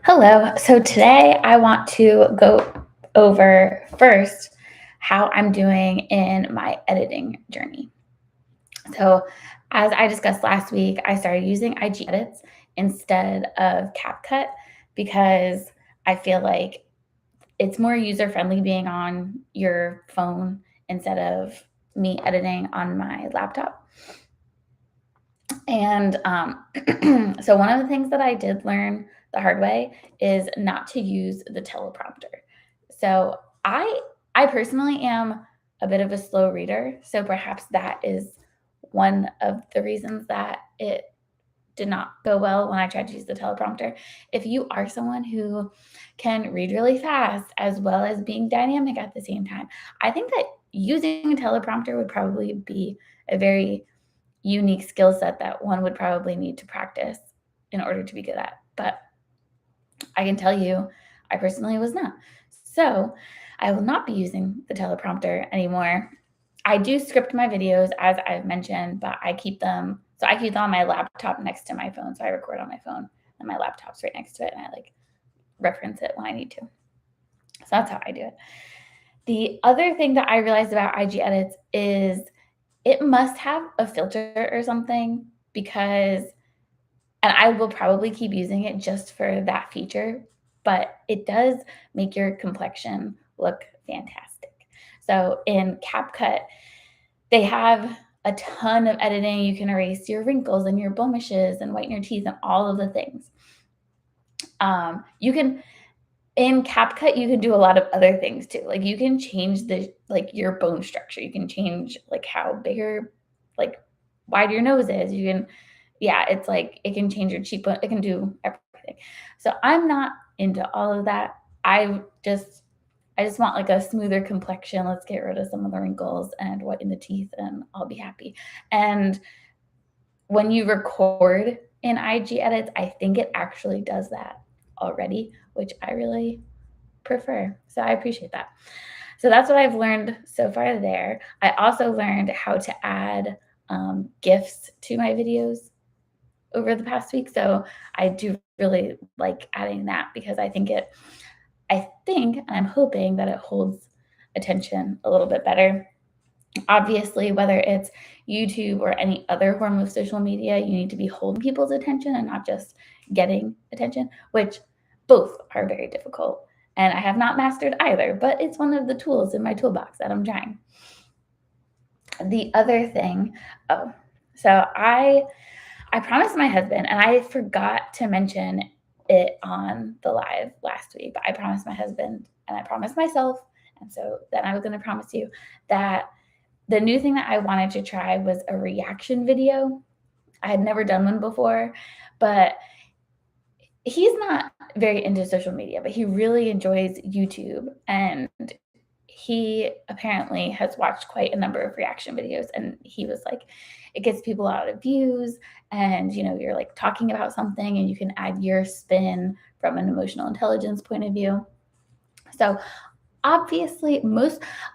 Hello. So today I want to go over first how I'm doing in my editing journey. So, as I discussed last week, I started using IG Edits instead of CapCut because I feel like it's more user friendly being on your phone instead of me editing on my laptop. And so, one of the things that I did learn the hard way is not to use the teleprompter. So, I personally am a bit of a slow reader, so perhaps that is one of the reasons that it did not go well when I tried to use the teleprompter. If you are someone who can read really fast as well as being dynamic at the same time, I think that using a teleprompter would probably be a very unique skill set that one would probably need to practice in order to be good at. But I can tell you, I personally was not. So I will not be using the teleprompter anymore. I do script my videos as I've mentioned, but I keep them. So I keep them on my laptop next to my phone. So I record on my phone and my laptop's right next to it. And I like reference it when I need to. So that's how I do it. The other thing that I realized about IG edits is it must have a filter or something because and I will probably keep using it just for that feature, but it does make your complexion look fantastic. So in CapCut, they have a ton of editing. You can erase your wrinkles and your blemishes and whiten your teeth and all of the things. You can in CapCut, you can do a lot of other things too. Like you can change the like your bone structure. You can change like how big or like wide your nose is. You can yeah, it's like it can change your cheekbone. It can do everything. So I'm not into all of that. I just want like a smoother complexion. Let's get rid of some of the wrinkles and whiten the teeth and I'll be happy. And when you record in IG edits, I think it actually does that already, which I really prefer. So I appreciate that. So that's what I've learned so far there. I also learned how to add GIFs to my videos over the past week. So I do really like adding that because I think, and I'm hoping that it holds attention a little bit better. Obviously, whether it's YouTube or any other form of social media, you need to be holding people's attention and not just getting attention, which both are very difficult. And I have not mastered either, but it's one of the tools in my toolbox that I'm trying. The other thing, oh, so I promised my husband, and I forgot to mention it on the live last week, but I promised my husband and I promised myself, and so then I was going to promise you that the new thing that I wanted to try was a reaction video. I had never done one before, but he's not very into social media, but he really enjoys YouTube. And he apparently has watched quite a number of reaction videos. And he was like, it gets people a lot of views. And, you're like talking about something and you can add your spin from an emotional intelligence point of view. So obviously,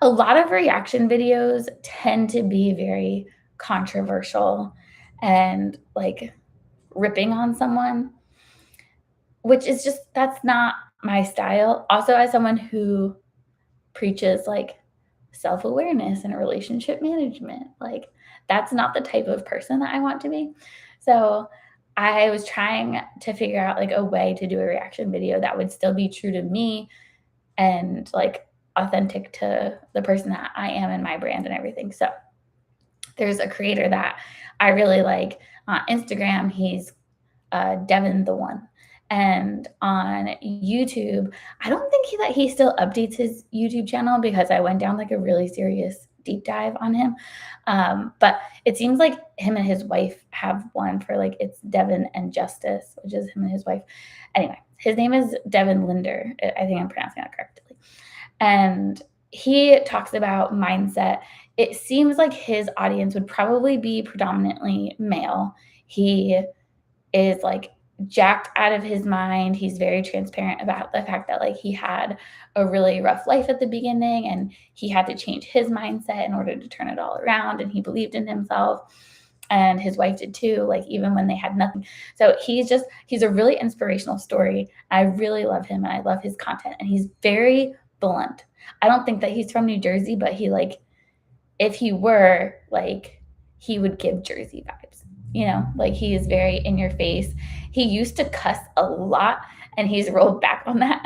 a lot of reaction videos tend to be very controversial and like ripping on someone, which is just that's not my style. Also, as someone who preaches like self-awareness and relationship management, like that's not the type of person that I want to be. So, I was trying to figure out like a way to do a reaction video that would still be true to me and like authentic to the person that I am and my brand and everything. So there's a creator that I really like on Instagram. He's Devin the One. And on YouTube, I don't think that he still updates his YouTube channel because I went down like a really serious deep dive on him. But it seems like him and his wife have one for like it's Devin and Justice, which is him and his wife. Anyway, his name is Devin Linder. I think I'm pronouncing that correctly. And he talks about mindset. It seems like his audience would probably be predominantly male. He is like jacked out of his mind. He's very transparent about the fact that like he had a really rough life at the beginning and he had to change his mindset in order to turn it all around and he believed in himself. and his wife did too, like even when they had nothing. So he's a really inspirational story. I really love him and I love his content, and he's very blunt. I don't think that he's from New Jersey, but he like, if he were, like, he would give Jersey vibes, like he is very in your face. He used to cuss a lot and he's rolled back on that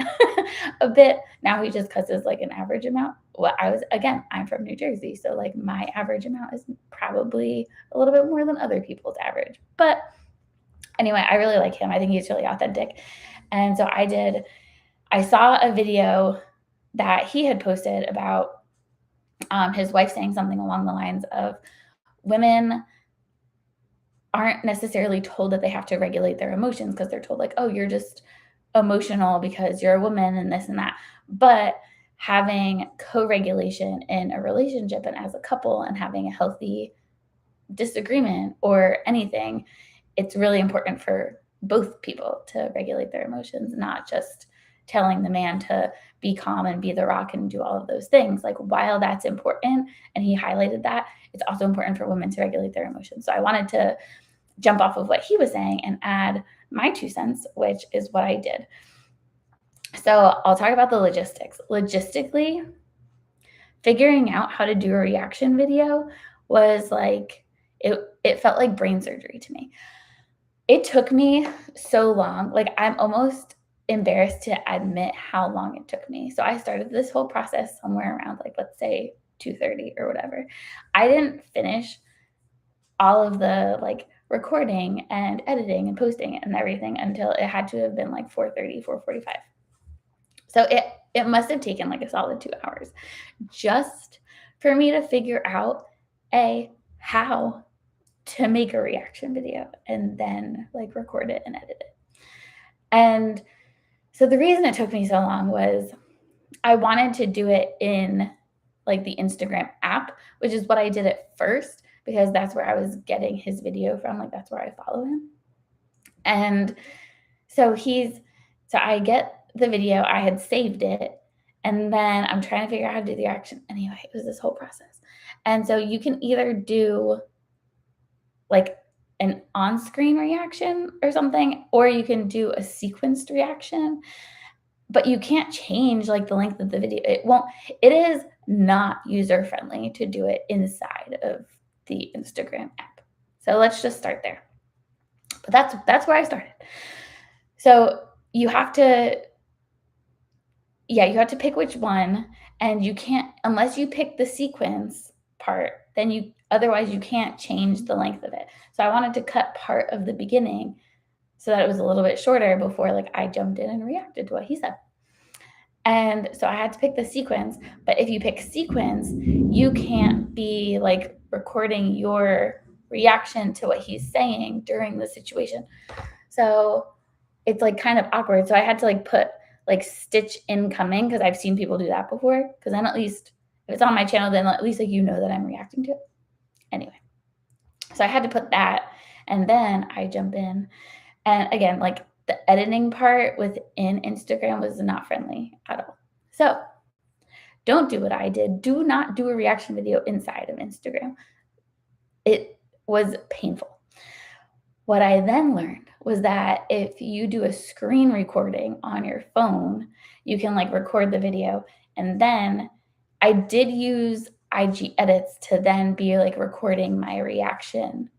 a bit. Now he just cusses like an average amount. Well, I'm from New Jersey, so like my average amount is probably a little bit more than other people's average. But anyway, I really like him. I think he's really authentic. And so I saw a video that he had posted about his wife saying something along the lines of, women aren't necessarily told that they have to regulate their emotions because they're told like, oh, you're just emotional because you're a woman and this and that. But having co-regulation in a relationship and as a couple and having a healthy disagreement or anything, it's really important for both people to regulate their emotions, not just telling the man to be calm and be the rock and do all of those things. Like, while that's important, and he highlighted that, it's also important for women to regulate their emotions. So I wanted to jump off of what he was saying and add my 2 cents, which is what I did. So I'll talk about the logistics. Logistically, figuring out how to do a reaction video was like, it felt like brain surgery to me. It took me so long. Like, I'm almost embarrassed to admit how long it took me. So I started this whole process somewhere around, like, let's say 2:30 or whatever. I didn't finish all of the like recording and editing and posting and everything until it had to have been like 4:30, 4:45. So it must have taken like a solid 2 hours just for me to figure out how to make a reaction video and then like record it and edit it. And so the reason it took me so long was I wanted to do it in like the Instagram app, which is what I did at first because that's where I was getting his video from. Like, that's where I follow him. And so I get the video, I had saved it, and then I'm trying to figure out how to do the reaction. Anyway, it was this whole process. And so you can either do like an on-screen reaction or something, or you can do a sequenced reaction, but you can't change like the length of the video. It is not user-friendly to do it inside of the Instagram app. So let's just start there. But that's where I started. So you have to pick which one, and you can't, unless you pick the sequence part, then otherwise you can't change the length of it. So I wanted to cut part of the beginning so that it was a little bit shorter before like I jumped in and reacted to what he said. And so I had to pick the sequence, but if you pick sequence, you can't be like recording your reaction to what he's saying during the situation. So it's like kind of awkward. So I had to like put like stitch incoming, because I've seen people do that before. Because then at least if it's on my channel, then at least like that I'm reacting to it. Anyway, so I had to put that, and then I jump in. And again, like the editing part within Instagram was not friendly at all. So don't do what I did. Do not do a reaction video inside of Instagram. It was painful. What I then learned was that if you do a screen recording on your phone, you can like record the video. And then I did use IG edits to then be like recording my reaction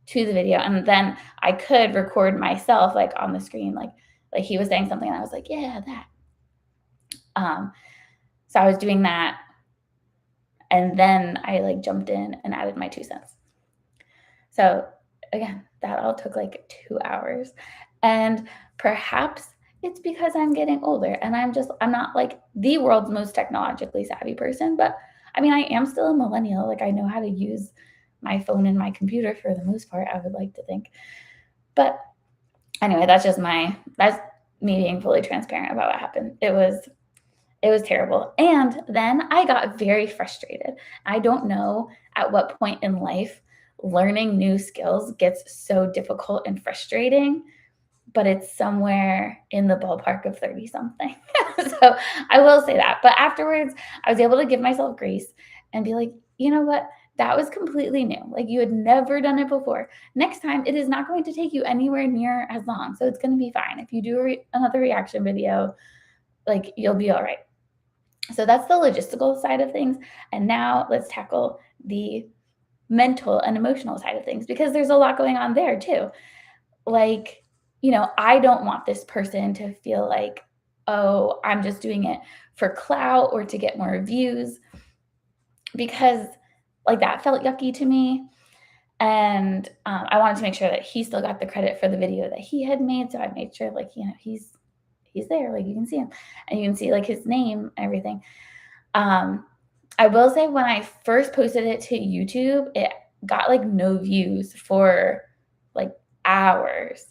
to the video. And then I could record myself like on the screen, like he was saying something and I was like, yeah, that. So I was doing that. And then I like jumped in and added my 2 cents. So again, that all took like 2 hours. And perhaps it's because I'm getting older and I'm not like the world's most technologically savvy person, but I mean, I am still a millennial. Like, I know how to use my phone and my computer for the most part, I would like to think. But anyway, that's me being fully transparent about what happened. It was terrible. And then I got very frustrated. I don't know at what point in life learning new skills gets so difficult and frustrating, but it's somewhere in the ballpark of 30 something. So I will say that. But afterwards, I was able to give myself grace and be like, you know what? that was completely new. Like you had never done it before. Next time, it is not going to take you anywhere near as long. So it's going to be fine. If you do another reaction video, like you'll be all right. So that's the logistical side of things. And now let's tackle the mental and emotional side of things because there's a lot going on there too. Like, I don't want this person to feel like, oh, I'm just doing it for clout or to get more views because like that felt yucky to me. And I wanted to make sure that he still got the credit for the video that he had made. So I made sure like, he's there, like you can see him and you can see like his name and everything. I will say when I first posted it to YouTube, it got like no views for like hours.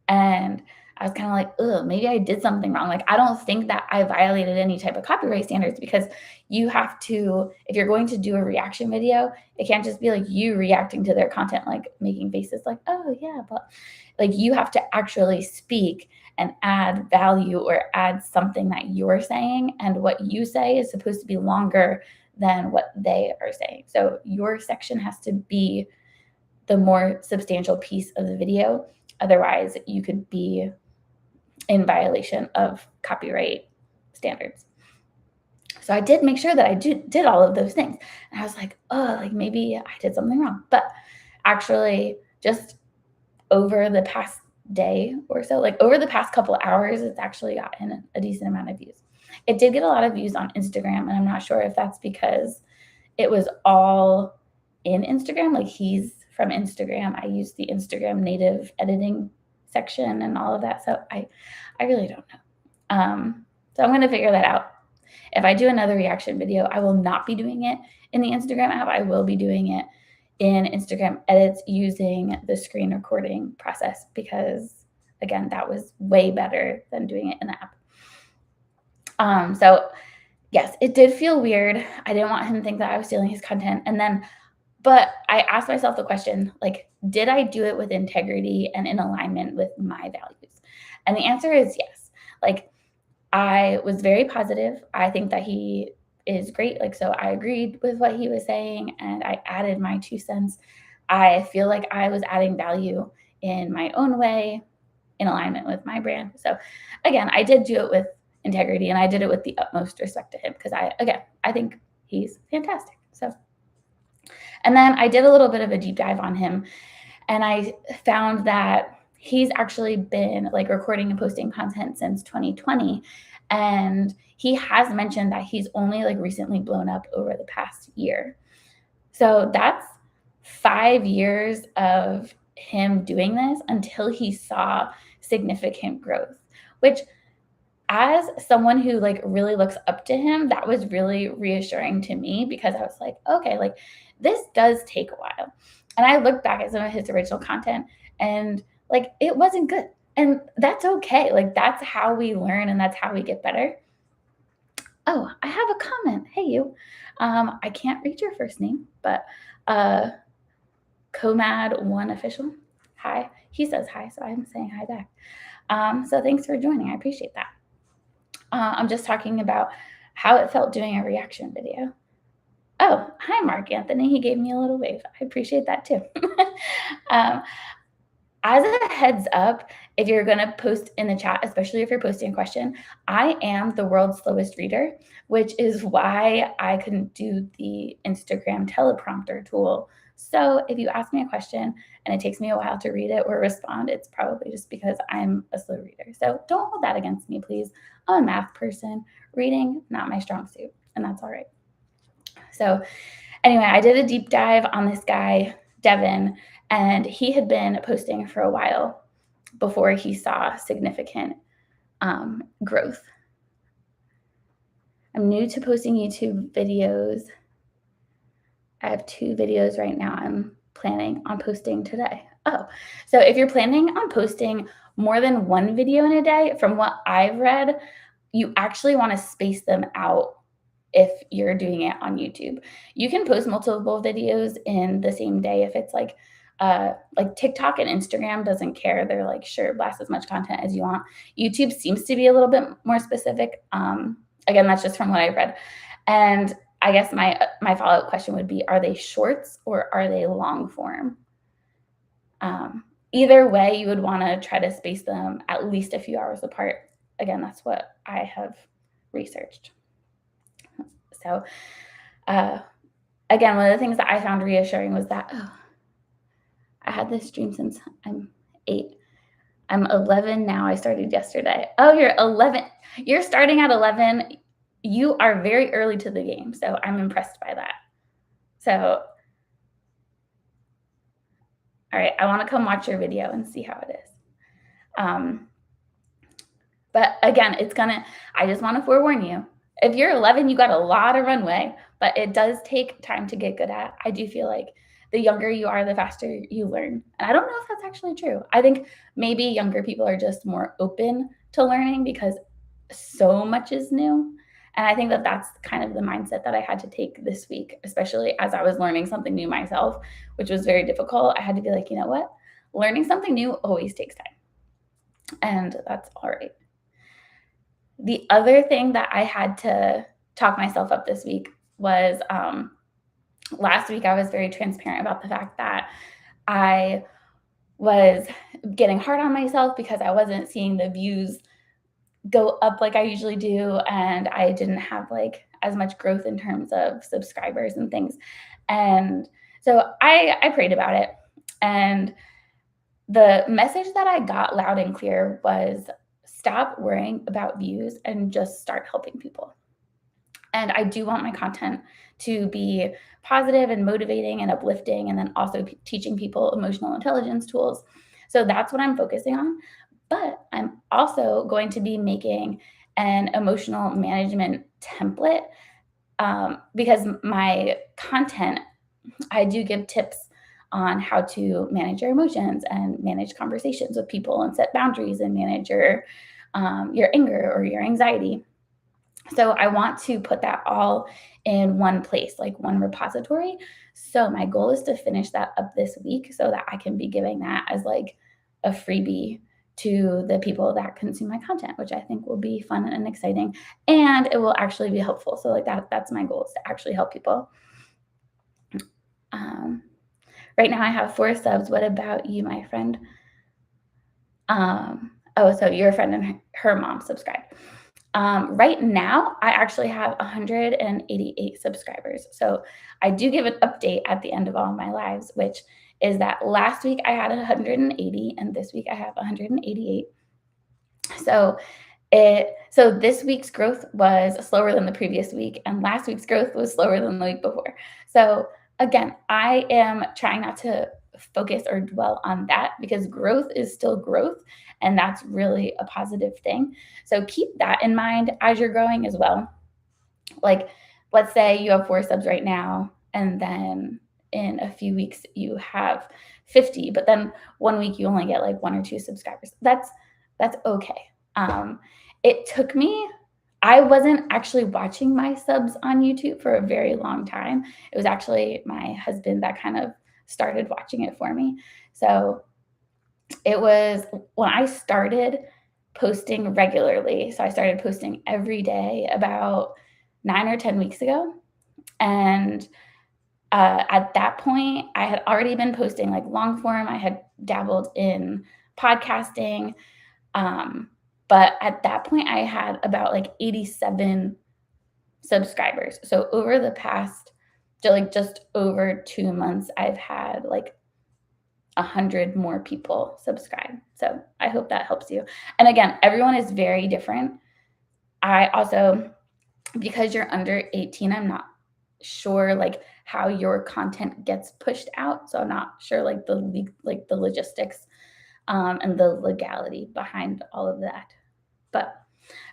And I was kind of like, ugh, maybe I did something wrong. Like, I don't think that I violated any type of copyright standards because you have to, if you're going to do a reaction video, it can't just be like you reacting to their content, like making faces like, oh, yeah. But like you have to actually speak and add value or add something that you're saying. And what you say is supposed to be longer than what they are saying. So your section has to be the more substantial piece of the video. Otherwise, you could be in violation of copyright standards. So I did make sure that I did all of those things. And I was like, oh, like maybe I did something wrong. But actually, just over the past day or so, like over the past couple of hours, it's actually gotten a decent amount of views. It did get a lot of views on Instagram, and I'm not sure if that's because it was all in Instagram. Like he's from Instagram. I use the Instagram native editing section and all of that. So I really don't know. So I'm going to figure that out. If I do another reaction video, I will not be doing it in the Instagram app. I will be doing it in Instagram edits using the screen recording process because, again, that was way better than doing it in the app. So yes, it did feel weird. I didn't want him to think that I was stealing his content. But I asked myself the question, like, did I do it with integrity and in alignment with my values? And the answer is yes. Like, I was very positive. I think that he is great. Like, so I agreed with what he was saying and I added my 2 cents. I feel like I was adding value in my own way, in alignment with my brand. So again, I did do it with integrity and I did it with the utmost respect to him because I think he's fantastic. So, and then I did a little bit of a deep dive on him and I found that he's actually been like recording and posting content since 2020. And he has mentioned that he's only like recently blown up over the past year. So that's 5 years of him doing this until he saw significant growth, which as someone who like really looks up to him, that was really reassuring to me because I was like, okay, like this does take a while. And I looked back at some of his original content and like it wasn't good. And that's okay. Like that's how we learn and that's how we get better. Oh, I have a comment. Hey, you. I can't read your first name, but Comad1 official. Hi. He says hi, so I'm saying hi back. So thanks for joining. I appreciate that. I'm just talking about how it felt doing a reaction video. Oh, hi, Mark Anthony. He gave me a little wave. I appreciate that too. As a heads up, if you're going to post in the chat, especially if you're posting a question, I am the world's slowest reader, which is why I couldn't do the Instagram teleprompter tool. So if you ask me a question and it takes me a while to read it or respond, it's probably just because I'm a slow reader. So don't hold that against me, please. I'm a math person. Reading, not my strong suit, and that's all right. So anyway, I did a deep dive on this guy, Devin, and he had been posting for a while before he saw significant growth. I'm new to posting YouTube videos. I have 2 videos right now I'm planning on posting today. Oh, so if you're planning on posting more than 1 video in a day, from what I've read, you actually want to space them out if you're doing it on YouTube. You can post multiple videos in the same day if it's like TikTok and Instagram doesn't care. They're like, sure, blast as much content as you want. YouTube seems to be a little bit more specific. Again, that's just from what I've read. And I guess my follow-up question would be, are they shorts or are they long form? Either way, you would want to try to space them at least a few hours apart. Again, that's what I have researched. So, uh, again, one of the things that I found reassuring was that, oh, I had this dream since I'm 8. I'm 11 now. I started yesterday. Oh, you're 11. You're starting at 11. You are very early to the game. So I'm impressed by that. So, all right, I want to come watch your video and see how it is. But again, I just want to forewarn you. If you're 11, you got a lot of runway, but it does take time to get good at. I do feel like the younger you are, the faster you learn. And I don't know if that's actually true. I think maybe younger people are just more open to learning because so much is new. And I think that that's kind of the mindset that I had to take this week, especially as I was learning something new myself, which was very difficult. I had to be like, you know what? Learning something new always takes time. And that's all right. The other thing that I had to talk myself up this week was last week I was very transparent about the fact that I was getting hard on myself because I wasn't seeing the views go up like I usually do, and I didn't have like as much growth in terms of subscribers and things. And so I prayed about it, and the message that I got loud and clear was stop worrying about views and just start helping people. And I do want my content to be positive and motivating and uplifting, and then also teaching people emotional intelligence tools. So that's what I'm focusing on. But I'm also going to be making an emotional management template because my content, I do give tips on how to manage your emotions and manage conversations with people and set boundaries and manage your anger or your anxiety. So I want to put that all in one place, like one repository. So my goal is to finish that up this week so that I can be giving that as like a freebie to the people that consume my content, which I think will be fun and exciting, and it will actually be helpful. So like that's my goal, is to actually help people. Um, right now I have 4 subs. What about you, my friend? Oh, so your friend and her mom subscribed. Right now, I actually have 188 subscribers. So I do give an update at the end of all my lives, which is that last week I had 180 and this week I have 188. So this week's growth was slower than the previous week, and last week's growth was slower than the week before. So again, I am trying not to focus or dwell on that because growth is still growth, and that's really a positive thing. So keep that in mind as you're growing as well. Like, let's say you have 4 subs right now, and then in a few weeks you have 50, but then one week you only get like 1 or 2 subscribers. That's okay. Um, it took me, I wasn't actually watching my subs on YouTube for a very long time. It was actually my husband that kind of started watching it for me. So it was when I started posting regularly. So I started posting every day about 9 or 10 weeks ago. And at that point, I had already been posting like long form. I had dabbled in podcasting. But at that point, I had about like 87 subscribers. So over the past, just over 2 months, I've had like 100 more people subscribe. So I hope that helps you. And again, everyone is very different. I also, because you're under 18, I'm not sure like how your content gets pushed out. So I'm not sure like the logistics and the legality behind all of that. But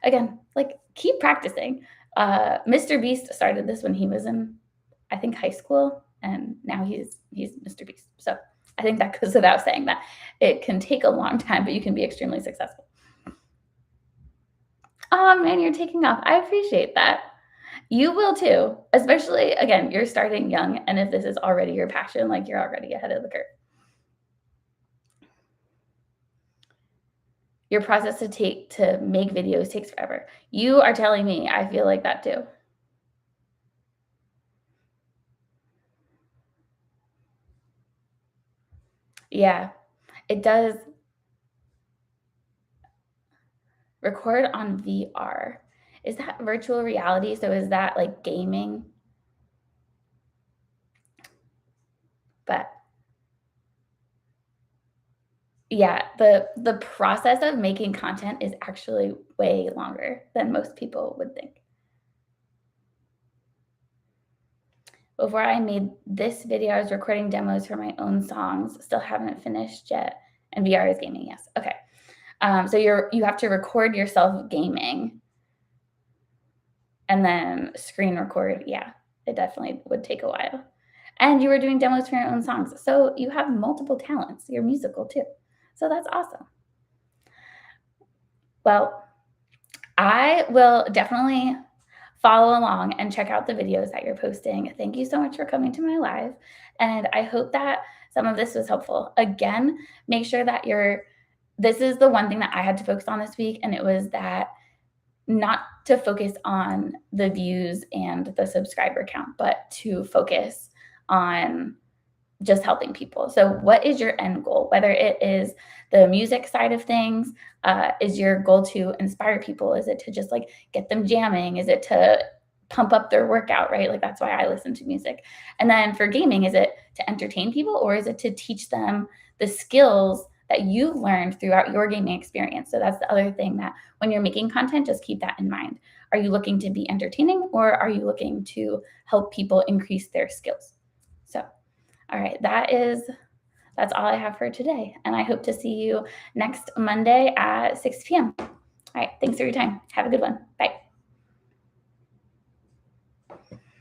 again, like keep practicing. Mr. Beast started this when he was in, I think, high school, and now he's Mr. Beast. So I think that goes without saying that it can take a long time, but you can be extremely successful. Oh man, you're taking off. I appreciate that. You will too, especially again, you're starting young, and if this is already your passion, like you're already ahead of the curve. Your process to make videos takes forever. You are telling me I feel like that too. Yeah, it does record on VR. Is that virtual reality? So is that like gaming? But yeah, the process of making content is actually way longer than most people would think. Before I made this video, I was recording demos for my own songs. Still haven't finished yet. And VR is gaming, yes. Okay. So you have to record yourself gaming and then screen record. Yeah, it definitely would take a while. And you were doing demos for your own songs. So you have multiple talents. You're musical too. So that's awesome. Well, I will definitely follow along and check out the videos that you're posting. Thank you so much for coming to my live. And I hope that some of this was helpful. Again, make sure that this is the one thing that I had to focus on this week. And it was that not to focus on the views and the subscriber count, but to focus on just helping people. So, what is your end goal? Whether it is the music side of things, is your goal to inspire people? Is it to just like get them jamming? Is it to pump up their workout, right? Like that's why I listen to music. And then for gaming, is it to entertain people or is it to teach them the skills that you've learned throughout your gaming experience? So that's the other thing that when you're making content, just keep that in mind. Are you looking to be entertaining or are you looking to help people increase their skills? So all right, that's all I have for today. And I hope to see you next Monday at 6 p.m. All right, thanks for your time. Have a good one. Bye.